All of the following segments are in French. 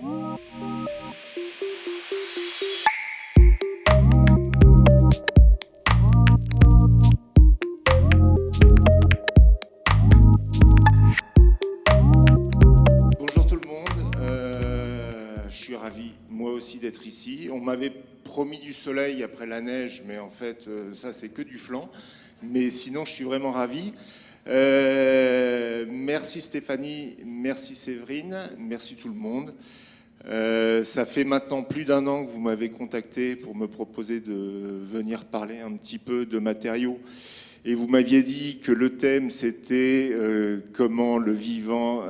Bonjour tout le monde, je suis ravi moi aussi d'être ici. On m'avait promis du soleil après la neige, mais en fait ça c'est que du flanc. Mais sinon je suis vraiment ravi. Merci Stéphanie, merci Séverine, merci tout le monde. Ça fait maintenant plus d'un an que vous m'avez contacté pour me proposer de venir parler un petit peu de matériaux. Et vous m'aviez dit que le thème, c'était comment le vivant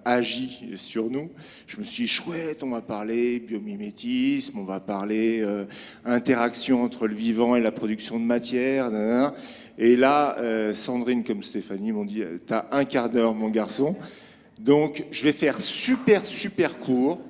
agit sur nous. Je me suis dit, chouette, on va parler biomimétisme, on va parler interaction entre le vivant et la production de matière. Nanana. Et là, Sandrine comme Stéphanie m'ont dit, t'as un quart d'heure, mon garçon. Donc, je vais faire super court.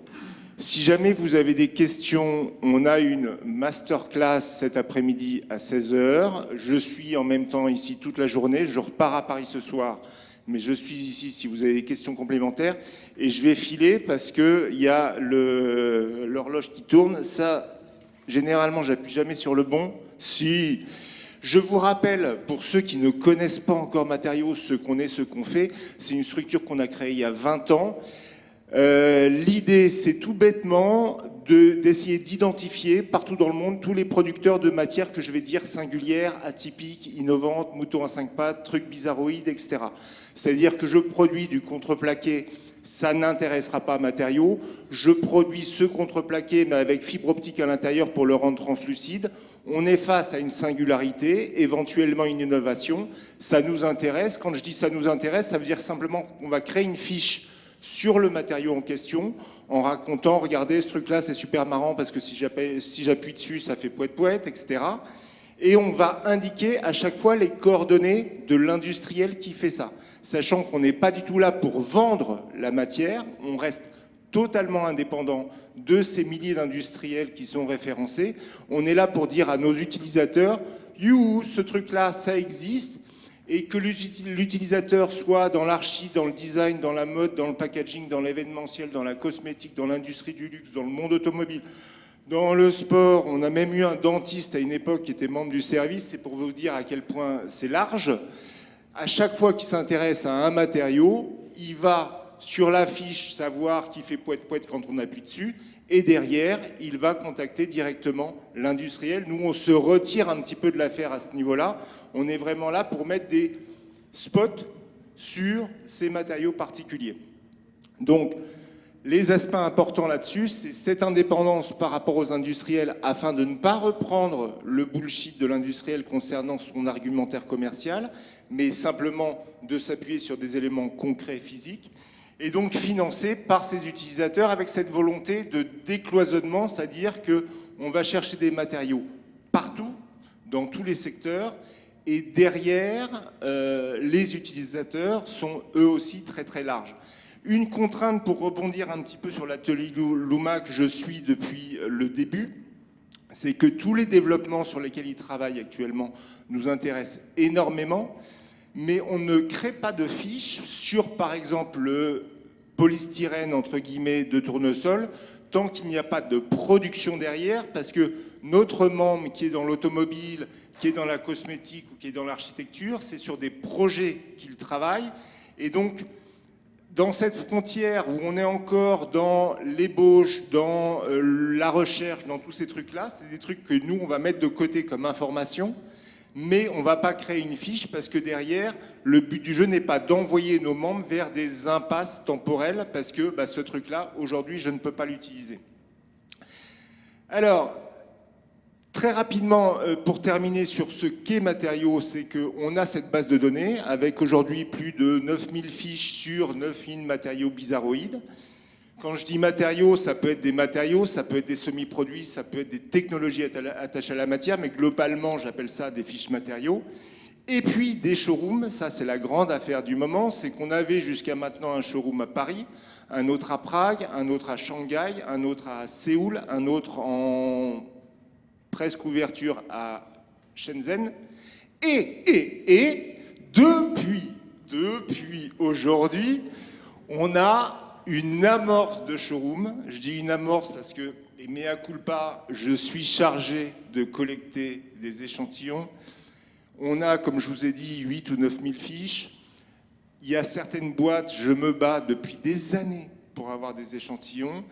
Si jamais vous avez des questions, on a une masterclass cet après-midi à 16h. Je suis en même temps ici toute la journée. Je repars à Paris ce soir, mais je suis ici si vous avez des questions complémentaires. Et je vais filer parce qu'il y a l'horloge qui tourne. Ça, généralement, j'appuie jamais sur le bon. Si. Je vous rappelle, pour ceux qui ne connaissent pas encore Matériaux, ce qu'on est, ce qu'on fait, c'est une structure qu'on a créée il y a 20 ans. L'idée, c'est tout bêtement d'essayer d'identifier partout dans le monde tous les producteurs de matières que je vais dire singulières, atypiques, innovantes, moutons à 5 pattes, trucs bizarroïdes, etc. C'est-à-dire que je produis du contreplaqué, ça n'intéressera pas Matériaux. Je produis ce contreplaqué, mais avec fibre optique à l'intérieur pour le rendre translucide. On est face à une singularité, éventuellement une innovation. Ça nous intéresse. Quand je dis ça nous intéresse, ça veut dire simplement qu'on va créer une fiche sur le matériau en question, en racontant, regardez, ce truc-là, c'est super marrant parce que si j'appuie dessus, ça fait poète-poète, etc. Et on va indiquer à chaque fois les coordonnées de l'industriel qui fait ça, sachant qu'on n'est pas du tout là pour vendre la matière, on reste totalement indépendant de ces milliers d'industriels qui sont référencés. On est là pour dire à nos utilisateurs, you, ce truc-là, ça existe, et que l'utilisateur soit dans l'archi, dans le design, dans la mode, dans le packaging, dans l'événementiel, dans la cosmétique, dans l'industrie du luxe, dans le monde automobile, dans le sport. On a même eu un dentiste à une époque qui était membre du service, c'est pour vous dire à quel point c'est large. À chaque fois qu'il s'intéresse à un matériau, il va sur la fiche savoir qui fait poète-poète quand on appuie dessus, et derrière, il va contacter directement l'industriel. Nous, on se retire un petit peu de l'affaire à ce niveau-là. On est vraiment là pour mettre des spots sur ces matériaux particuliers. Donc, les aspects importants là-dessus, c'est cette indépendance par rapport aux industriels afin de ne pas reprendre le bullshit de l'industriel concernant son argumentaire commercial, mais simplement de s'appuyer sur des éléments concrets physiques, et donc financé par ses utilisateurs avec cette volonté de décloisonnement, c'est-à-dire qu'on va chercher des matériaux partout, dans tous les secteurs, et derrière, les utilisateurs sont eux aussi très larges. Une contrainte pour rebondir un petit peu sur l'atelier Luma que je suis depuis le début, c'est que tous les développements sur lesquels ils travaillent actuellement nous intéressent énormément, mais on ne crée pas de fiches sur, par exemple, le polystyrène, entre guillemets, de tournesol, tant qu'il n'y a pas de production derrière, parce que notre membre qui est dans l'automobile, qui est dans la cosmétique ou qui est dans l'architecture, c'est sur des projets qu'il travaille, et donc, dans cette frontière où on est encore dans l'ébauche, dans la recherche, dans tous ces trucs-là, c'est des trucs que nous, on va mettre de côté comme information, mais on ne va pas créer une fiche parce que derrière, le but du jeu n'est pas d'envoyer nos membres vers des impasses temporelles parce que ce truc-là, aujourd'hui, je ne peux pas l'utiliser. Alors, très rapidement, pour terminer sur ce qu'est Matériaux, c'est qu'on a cette base de données avec aujourd'hui plus de 9000 fiches sur 9000 matériaux bizarroïdes. Quand je dis matériaux, ça peut être des matériaux, ça peut être des semi-produits, ça peut être des technologies attachées à la matière, mais globalement, j'appelle ça des fiches matériaux. Et puis des showrooms, ça c'est la grande affaire du moment, c'est qu'on avait jusqu'à maintenant un showroom à Paris, un autre à Prague, un autre à Shanghai, un autre à Séoul, un autre en presque ouverture à Shenzhen. Et depuis aujourd'hui, on a une amorce de showroom. Je dis une amorce parce que, et mea culpa, je suis chargé de collecter des échantillons. On a, comme je vous ai dit, 8 ou 9 000 fiches. Il y a certaines boîtes, je me bats depuis des années pour avoir des échantillons.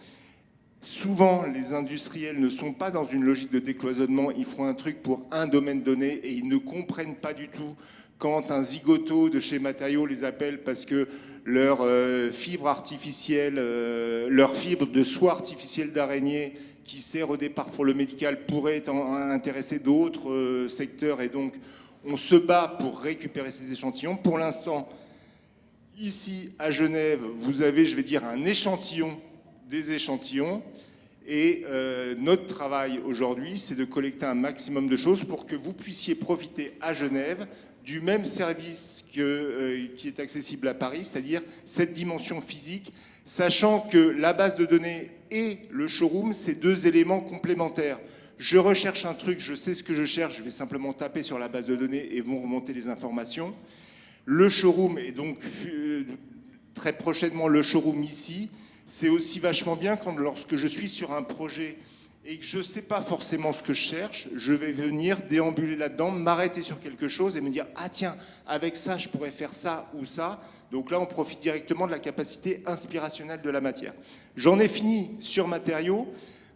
Souvent, les industriels ne sont pas dans une logique de décloisonnement. Ils font un truc pour un domaine donné et ils ne comprennent pas du tout quand un zigoto de chez Matériaux les appelle parce que leur fibre artificielle, leur fibre de soie artificielle d'araignée qui sert au départ pour le médical pourrait intéresser d'autres secteurs. Et donc, on se bat pour récupérer ces échantillons. Pour l'instant, ici, à Genève, vous avez, je vais dire, un échantillon des échantillons. Et notre travail aujourd'hui, c'est de collecter un maximum de choses pour que vous puissiez profiter à Genève du même service qui est accessible à Paris, c'est-à-dire cette dimension physique, sachant que la base de données et le showroom, c'est deux éléments complémentaires. Je recherche un truc, je sais ce que je cherche, je vais simplement taper sur la base de données et vont remonter les informations. Le showroom, et donc très prochainement le showroom ici, c'est aussi vachement bien quand lorsque je suis sur un projet et que je ne sais pas forcément ce que je cherche, je vais venir déambuler là-dedans, m'arrêter sur quelque chose et me dire « Ah tiens, avec ça, je pourrais faire ça ou ça ». Donc là, on profite directement de la capacité inspirationnelle de la matière. J'en ai fini sur matériaux.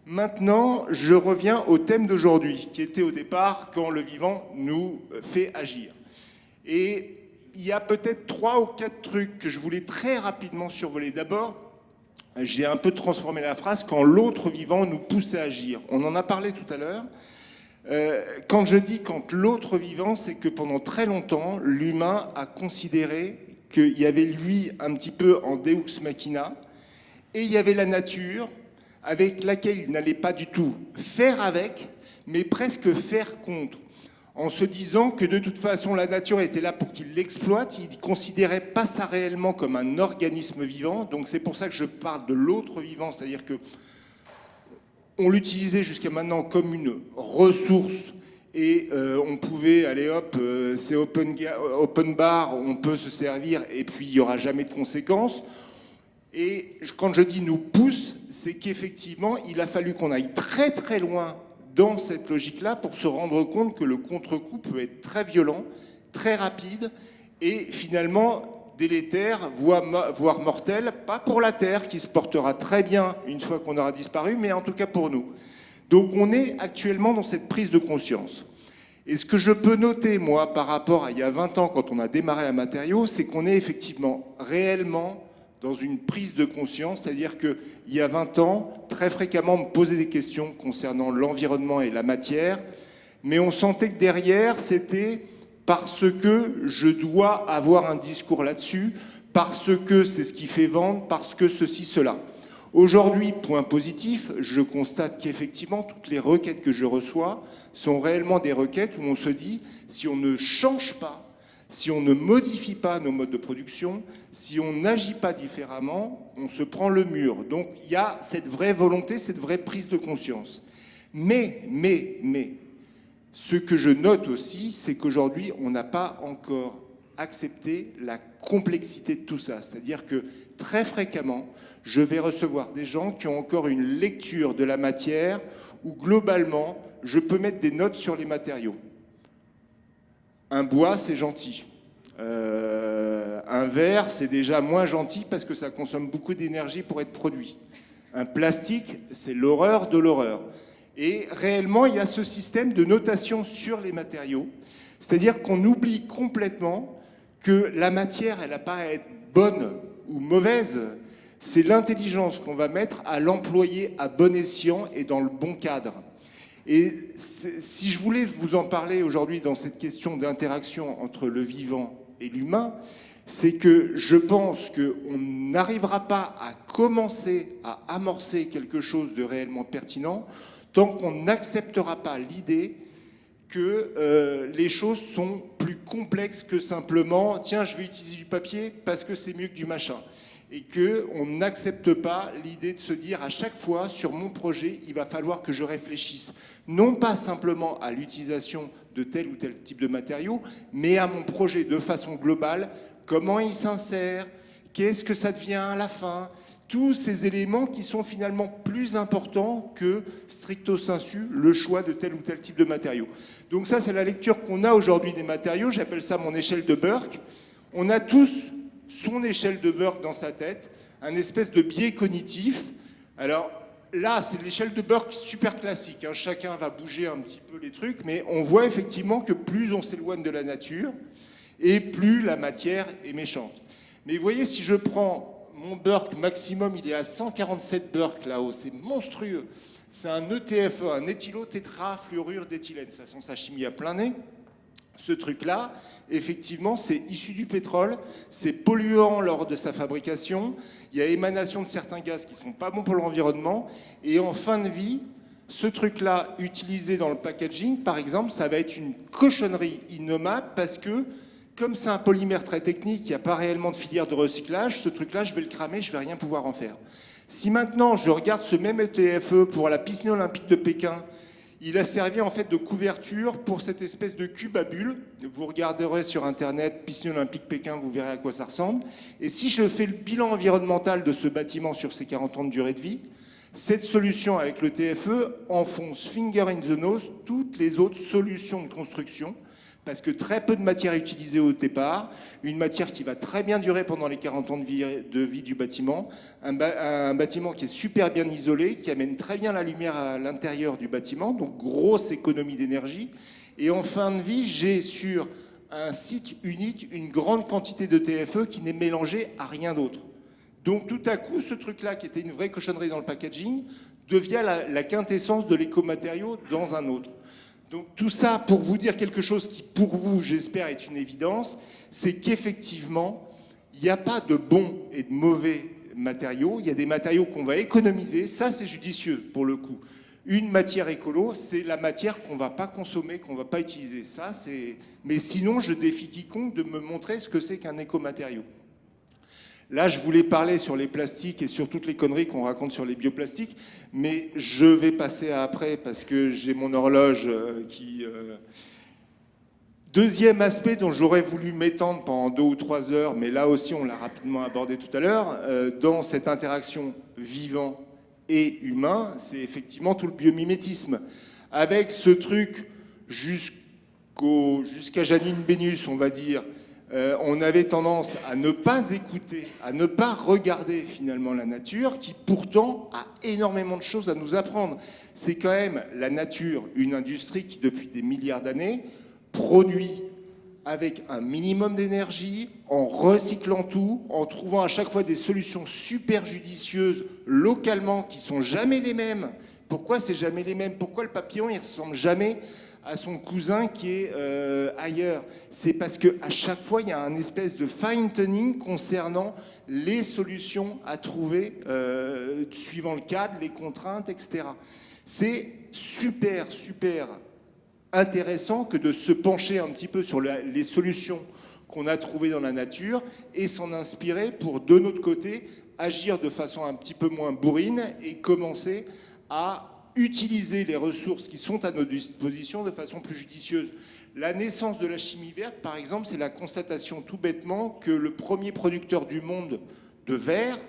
Maintenant, je reviens au thème d'aujourd'hui, qui était au départ quand le vivant nous fait agir. Et il y a peut-être 3 ou 4 trucs que je voulais très rapidement survoler. D'abord, j'ai un peu transformé la phrase, quand l'autre vivant nous pousse à agir. On en a parlé tout à l'heure. Quand je dis quand l'autre vivant, c'est que pendant très longtemps, l'humain a considéré qu'il y avait lui un petit peu en deus machina, et il y avait la nature avec laquelle il n'allait pas du tout faire avec, mais presque faire contre. En se disant que de toute façon la nature était là pour qu'il l'exploite, il ne considérait pas ça réellement comme un organisme vivant, donc c'est pour ça que je parle de l'autre vivant, c'est-à-dire que on l'utilisait jusqu'à maintenant comme une ressource et on pouvait, allez hop, c'est open bar, on peut se servir et puis il n'y aura jamais de conséquences. Et quand je dis nous pousse, c'est qu'effectivement il a fallu qu'on aille très très loin dans cette logique-là pour se rendre compte que le contre-coup peut être très violent, très rapide et finalement délétère, voire mortel, pas pour la Terre qui se portera très bien une fois qu'on aura disparu, mais en tout cas pour nous. Donc on est actuellement dans cette prise de conscience. Et ce que je peux noter, moi, par rapport à il y a 20 ans quand on a démarré à Matériaux, c'est qu'on est effectivement réellement dans une prise de conscience, c'est-à-dire qu'il y a 20 ans, très fréquemment, on me posait des questions concernant l'environnement et la matière, mais on sentait que derrière, c'était parce que je dois avoir un discours là-dessus, parce que c'est ce qui fait vendre, parce que ceci, cela. Aujourd'hui, point positif, je constate qu'effectivement, toutes les requêtes que je reçois sont réellement des requêtes où on se dit, si on ne change pas, si on ne modifie pas nos modes de production, si on n'agit pas différemment, on se prend le mur. Donc il y a cette vraie volonté, cette vraie prise de conscience. Mais, ce que je note aussi, c'est qu'aujourd'hui, on n'a pas encore accepté la complexité de tout ça. C'est-à-dire que très fréquemment, je vais recevoir des gens qui ont encore une lecture de la matière où globalement, je peux mettre des notes sur les matériaux. Un bois, c'est gentil. Un verre, c'est déjà moins gentil parce que ça consomme beaucoup d'énergie pour être produit. Un plastique, c'est l'horreur de l'horreur. Et réellement, il y a ce système de notation sur les matériaux. C'est-à-dire qu'on oublie complètement que la matière, elle n'a pas à être bonne ou mauvaise. C'est l'intelligence qu'on va mettre à l'employer à bon escient et dans le bon cadre. Et si je voulais vous en parler aujourd'hui dans cette question d'interaction entre le vivant et l'humain, c'est que je pense qu'on n'arrivera pas à commencer à amorcer quelque chose de réellement pertinent tant qu'on n'acceptera pas l'idée que les choses sont plus complexes que simplement « tiens, je vais utiliser du papier parce que c'est mieux que du machin ». Et qu'on n'accepte pas l'idée de se dire à chaque fois, sur mon projet, il va falloir que je réfléchisse, non pas simplement à l'utilisation de tel ou tel type de matériaux, mais à mon projet de façon globale, comment il s'insère, qu'est-ce que ça devient à la fin, tous ces éléments qui sont finalement plus importants que stricto sensu le choix de tel ou tel type de matériau. Donc ça, c'est la lecture qu'on a aujourd'hui des matériaux. J'appelle ça mon échelle de Burke. On a tous son échelle de Burke dans sa tête, un espèce de biais cognitif. Alors là, c'est l'échelle de Burke super classique, hein. Chacun va bouger un petit peu les trucs, mais on voit effectivement que plus on s'éloigne de la nature, et plus la matière est méchante. Mais vous voyez, si je prends mon Burke maximum, il est à 147 Burke là-haut, c'est monstrueux. C'est un ETFE, un éthylotétrafluorure d'éthylène, ça sent sa chimie à plein nez. Ce truc-là, effectivement, c'est issu du pétrole, c'est polluant lors de sa fabrication, il y a émanation de certains gaz qui ne sont pas bons pour l'environnement, et en fin de vie, ce truc-là, utilisé dans le packaging, par exemple, ça va être une cochonnerie innommable parce que, comme c'est un polymère très technique, il n'y a pas réellement de filière de recyclage, ce truc-là, je vais le cramer, je ne vais rien pouvoir en faire. Si maintenant, je regarde ce même ETFE pour la piscine olympique de Pékin, il a servi en fait de couverture pour cette espèce de cube à bulles. Vous regarderez sur Internet, piscine olympique Pékin, vous verrez à quoi ça ressemble. Et si je fais le bilan environnemental de ce bâtiment sur ses 40 ans de durée de vie, cette solution avec le TFE enfonce finger in the nose toutes les autres solutions de construction, parce que très peu de matière est utilisée au départ, une matière qui va très bien durer pendant les 40 ans de vie du bâtiment, un bâtiment qui est super bien isolé, qui amène très bien la lumière à l'intérieur du bâtiment, donc grosse économie d'énergie. Et en fin de vie, j'ai sur un site unique une grande quantité de TFE qui n'est mélangée à rien d'autre. Donc tout à coup, ce truc-là, qui était une vraie cochonnerie dans le packaging, devient la quintessence de l'écomatériau dans un autre. Donc tout ça pour vous dire quelque chose qui, pour vous, j'espère, est une évidence, c'est qu'effectivement, il n'y a pas de bons et de mauvais matériaux. Il y a des matériaux qu'on va économiser. Ça, c'est judicieux, pour le coup. Une matière écolo, c'est la matière qu'on ne va pas consommer, qu'on ne va pas utiliser. Ça, c'est... Mais sinon, je défie quiconque de me montrer ce que c'est qu'un écomatériau. Là, je voulais parler sur les plastiques et sur toutes les conneries qu'on raconte sur les bioplastiques, mais je vais passer à après parce que j'ai mon horloge qui... Deuxième aspect dont j'aurais voulu m'étendre pendant 2 ou 3 heures, mais là aussi on l'a rapidement abordé tout à l'heure, dans cette interaction vivant et humain, c'est effectivement tout le biomimétisme. Avec ce truc jusqu'à Janine Bénus, on va dire, on avait tendance à ne pas écouter, à ne pas regarder finalement la nature, qui pourtant a énormément de choses à nous apprendre. C'est quand même la nature, une industrie qui depuis des milliards d'années produit avec un minimum d'énergie, en recyclant tout, en trouvant à chaque fois des solutions super judicieuses localement qui sont jamais les mêmes. Pourquoi c'est jamais les mêmes? Pourquoi le papillon il ressemble jamais à son cousin qui est ailleurs? C'est parce qu'à chaque fois, il y a un espèce de fine-tuning concernant les solutions à trouver suivant le cadre, les contraintes, etc. C'est super, super intéressant que de se pencher un petit peu sur les solutions qu'on a trouvées dans la nature et s'en inspirer pour, de notre côté, agir de façon un petit peu moins bourrine et commencer à utiliser les ressources qui sont à notre disposition de façon plus judicieuse. La naissance de la chimie verte, par exemple, c'est la constatation tout bêtement que le premier producteur du monde de verre,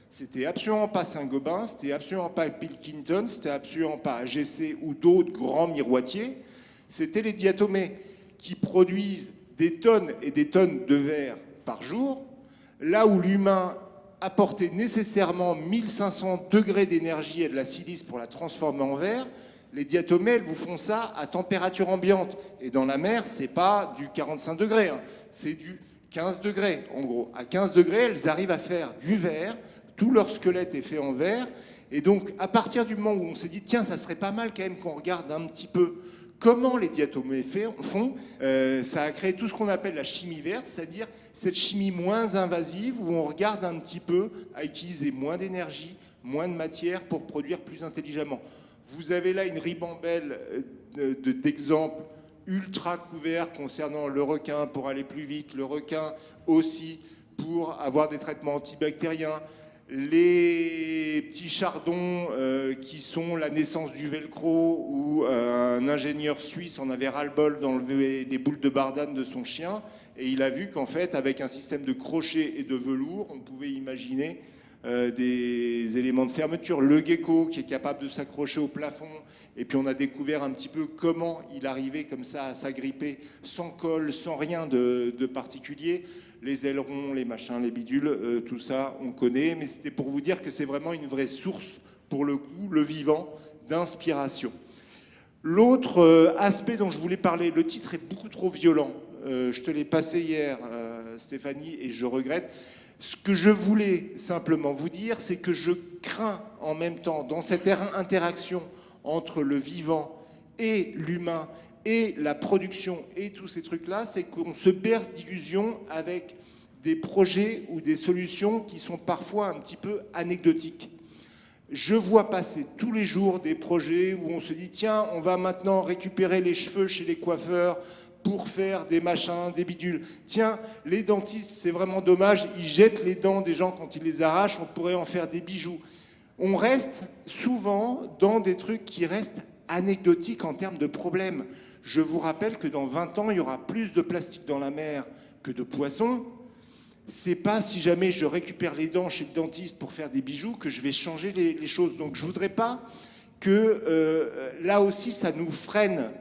c'était absolument pas Saint-Gobain, c'était absolument pas Pilkington, c'était absolument pas AGC ou d'autres grands miroitiers, c'était les diatomées qui produisent des tonnes et des tonnes de verre par jour, là où l'humain apportait nécessairement 1500 degrés d'énergie et de la silice pour la transformer en verre, les diatomées, elles vous font ça à température ambiante. Et dans la mer, c'est pas du 45 degrés, hein, c'est du 15 degrés, en gros. À 15 degrés, elles arrivent à faire du verre, tout leur squelette est fait en verre, et donc à partir du moment où on s'est dit, tiens, ça serait pas mal quand même qu'on regarde un petit peu comment les diatomées font, ça a créé tout ce qu'on appelle la chimie verte, c'est-à-dire cette chimie moins invasive où on regarde un petit peu à utiliser moins d'énergie, moins de matière pour produire plus intelligemment. Vous avez là une ribambelle d'exemples ultra couverts concernant le requin pour aller plus vite, le requin aussi pour avoir des traitements antibactériens, les petits chardons qui sont la naissance du velcro où un ingénieur suisse en avait ras-le-bol d'enlever les boules de bardane de son chien et il a vu qu'en fait avec un système de crochets et de velours on pouvait imaginer des éléments de fermeture. Le gecko qui est capable de s'accrocher au plafond. Et puis on a découvert un petit peu comment il arrivait comme ça à s'agripper sans colle, sans rien de particulier. Les ailerons, les machins, les bidules, tout ça on connaît. Mais c'était pour vous dire que c'est vraiment une vraie source, pour le coup, le vivant, d'inspiration. L'autre aspect dont je voulais parler, le titre est beaucoup trop violent. Je te l'ai passé hier, Stéphanie, et je regrette. Ce que je voulais simplement vous dire, c'est que je crains en même temps, dans cette interaction entre le vivant et l'humain, et la production, et tous ces trucs-là, c'est qu'on se berce d'illusions avec des projets ou des solutions qui sont parfois un petit peu anecdotiques. Je vois passer tous les jours des projets où on se dit « Tiens, on va maintenant récupérer les cheveux chez les coiffeurs pour faire des machins, des bidules. Tiens, les dentistes, c'est vraiment dommage, ils jettent les dents des gens quand ils les arrachent, on pourrait en faire des bijoux. » On reste souvent dans des trucs qui restent anecdotiques en termes de problèmes. Je vous rappelle que dans 20 ans, il y aura plus de plastique dans la mer que de poissons. C'est pas si jamais je récupère les dents chez le dentiste pour faire des bijoux que je vais changer les choses. Donc je voudrais pas que là aussi ça nous freine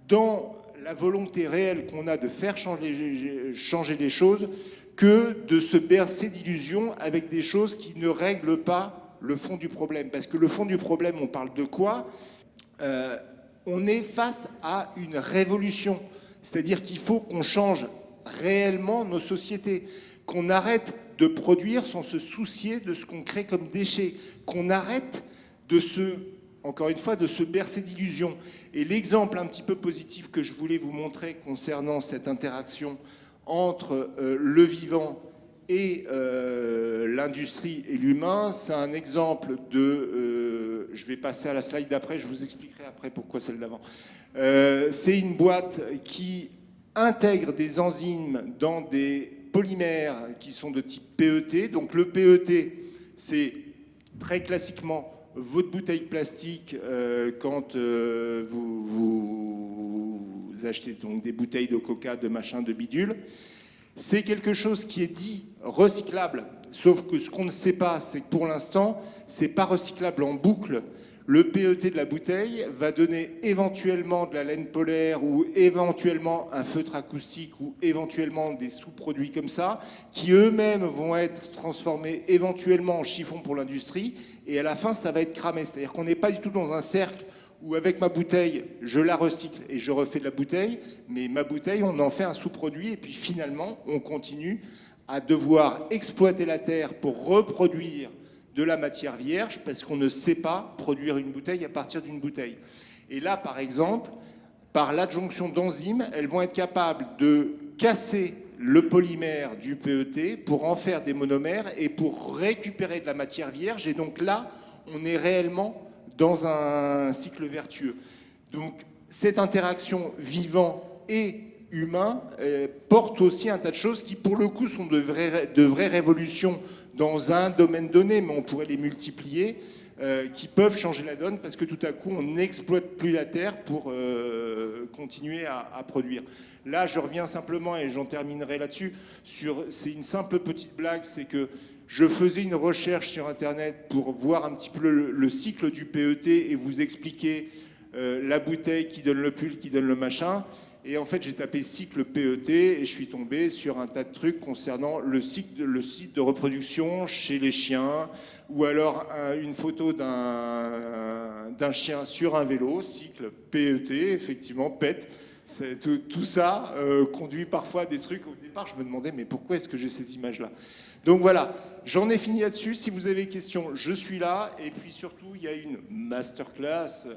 dans la volonté réelle qu'on a de faire changer les choses, que de se bercer d'illusions avec des choses qui ne règlent pas le fond du problème. Parce que le fond du problème, on parle de quoi ? On est face à une révolution. C'est-à-dire qu'il faut qu'on change réellement nos sociétés, qu'on arrête de produire sans se soucier de ce qu'on crée comme déchets, qu'on arrête encore une fois, de se bercer d'illusions. Et l'exemple un petit peu positif que je voulais vous montrer concernant cette interaction entre le vivant et l'industrie et l'humain, c'est un exemple de... je vais passer à la slide d'après, je vous expliquerai après pourquoi celle d'avant. C'est une boîte qui intègre des enzymes dans des polymères qui sont de type PET. Donc le PET, c'est très classiquement votre bouteille plastique quand vous achetez donc des bouteilles de coca, de machin, de bidule. C'est quelque chose qui est dit recyclable, sauf que ce qu'on ne sait pas, c'est que pour l'instant, c'est pas recyclable en boucle. Le PET de la bouteille va donner éventuellement de la laine polaire ou éventuellement un feutre acoustique ou éventuellement des sous-produits comme ça, qui eux-mêmes vont être transformés éventuellement en chiffon pour l'industrie, et à la fin, ça va être cramé. C'est-à-dire qu'on n'est pas du tout dans un cercle où avec ma bouteille, je la recycle et je refais de la bouteille, mais ma bouteille, on en fait un sous-produit, et puis finalement, on continue à devoir exploiter la terre pour reproduire de la matière vierge, parce qu'on ne sait pas produire une bouteille à partir d'une bouteille. Et là, par exemple, par l'adjonction d'enzymes, elles vont être capables de casser le polymère du PET pour en faire des monomères et pour récupérer de la matière vierge. Et donc là, on est réellement dans un cycle vertueux. Donc cette interaction vivant et humain porte aussi un tas de choses qui, pour le coup, sont de vraies révolutions dans un domaine donné, mais on pourrait les multiplier, qui peuvent changer la donne parce que tout à coup, on n'exploite plus la terre pour continuer à produire. Là, je reviens simplement, et j'en terminerai là-dessus, c'est une simple petite blague, c'est que je faisais une recherche sur Internet pour voir un petit peu le cycle du PET et vous expliquer la bouteille qui donne le pull, qui donne le machin. Et en fait, j'ai tapé cycle PET et je suis tombé sur un tas de trucs concernant le site de reproduction chez les chiens, ou alors une photo d'un chien sur un vélo, cycle PET, effectivement, PET. Tout ça conduit parfois à des trucs. Au départ, je me demandais, mais pourquoi est-ce que j'ai ces images-là ? Donc voilà, j'en ai fini là-dessus. Si vous avez des questions, je suis là. Et puis surtout, il y a une masterclass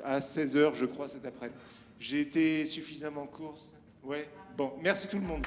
à 16h, je crois, cet après-midi. J'ai été suffisamment course. Ouais. Bon, merci tout le monde.